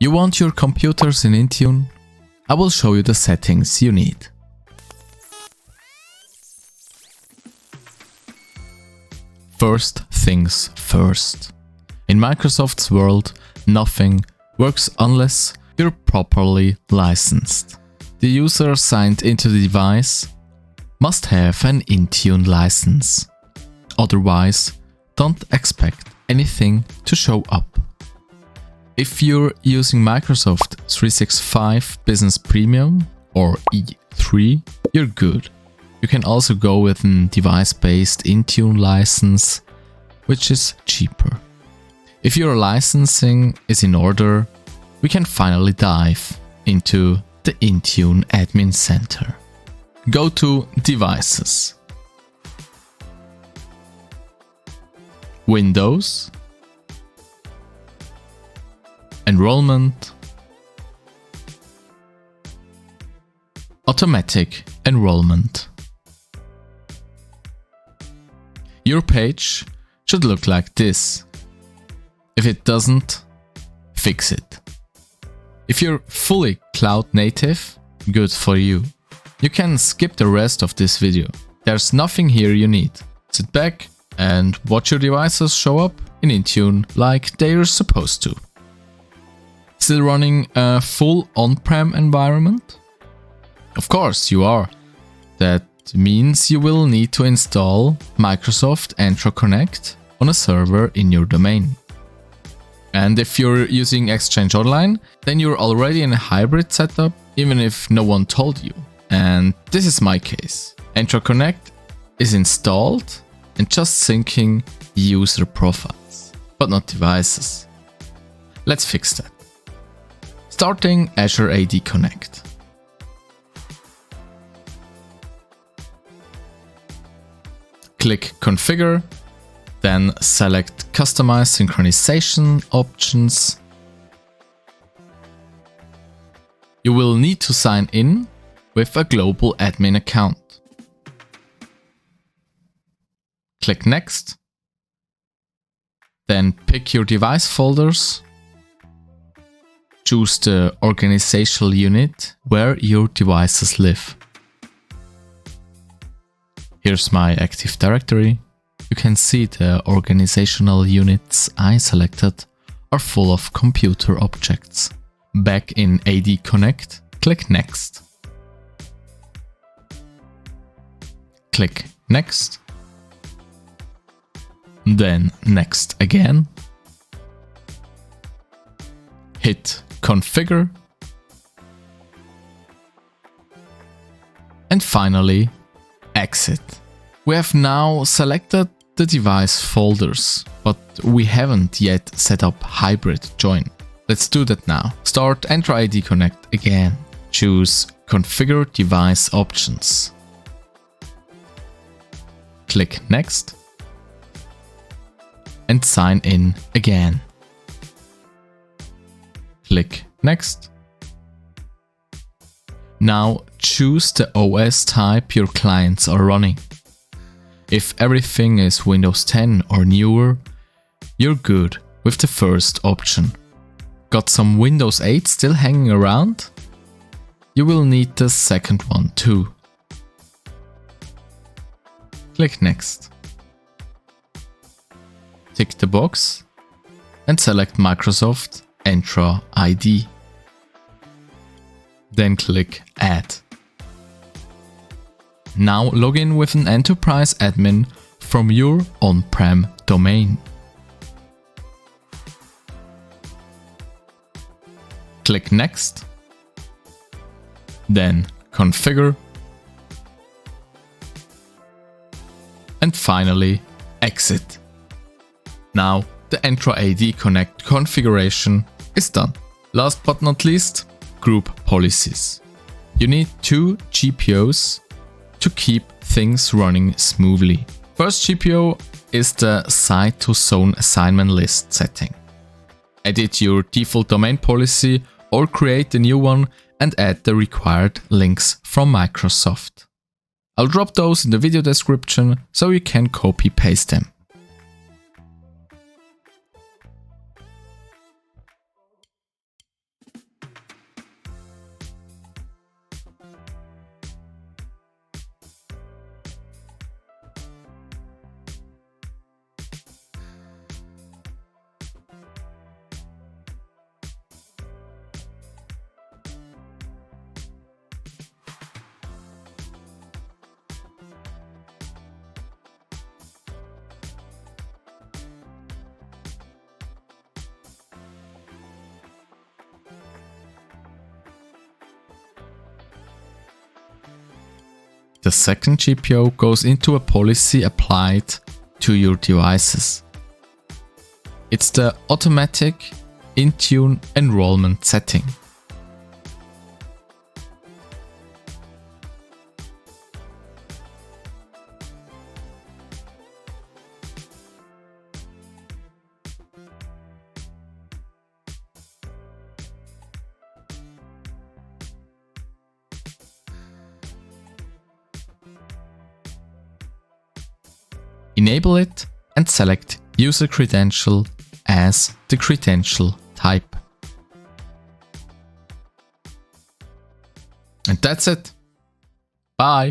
You want your computers in Intune? I will show you the settings you need. First things first. In Microsoft's world, nothing works unless you're properly licensed. The user signed into the device must have an Intune license. Otherwise, don't expect anything to show up. If you're using Microsoft 365 Business Premium or E3, you're good. You can also go with a device-based Intune license, which is cheaper. If your licensing is in order, we can finally dive into the Intune Admin Center. Go to Devices, Windows, Enrollment, Automatic Enrollment. Your page should look like this. If it doesn't, fix it. If you're fully cloud native, good for you. You can skip the rest of this video. There's nothing here you need. Sit back and watch your devices show up in Intune like they're supposed to. Still running a full on-prem environment? Of course you are. That means you will need to install Microsoft Entra Connect on a server in your domain. And if you're using Exchange Online, then you're already in a hybrid setup, even if no one told you. And this is my case. Entra Connect is installed and just syncing user profiles, but not devices. Let's fix that. Starting Azure AD Connect. Click Configure, then select Customize Synchronization options. You will need to sign in with a global admin account. Click Next, then pick your device folders. Choose the organizational unit where your devices live. Here's my Active Directory. You can see the organizational units I selected are full of computer objects. Back in AD Connect, click Next. Click Next. Then Next again. Hit Configure. And finally, Exit. We have now selected the device folders, but we haven't yet set up Hybrid Join. Let's do that now. Start Entra AD Connect again. Choose Configure Device Options. Click Next. And sign in again. Click Next. Now choose the OS type your clients are running. If everything is Windows 10 or newer, you're good with the first option. Got some Windows 8 still hanging around? You will need the second one too. Click Next. Tick the box and select Microsoft Entra ID. Then click Add. Now log in with an enterprise admin from your on-prem domain. Click Next. Then Configure. And finally Exit. Now the Entra AD Connect configuration is done. Last but not least, group policies. You need 2 GPOs to keep things running smoothly. First GPO is the site to zone assignment list setting. Edit your default domain policy or create a new one and add the required links from Microsoft. I'll drop those in the video description so you can copy paste them. The second GPO goes into a policy applied to your devices. It's the automatic Intune enrollment setting. Enable it and select user credential as the credential type. And that's it. Bye.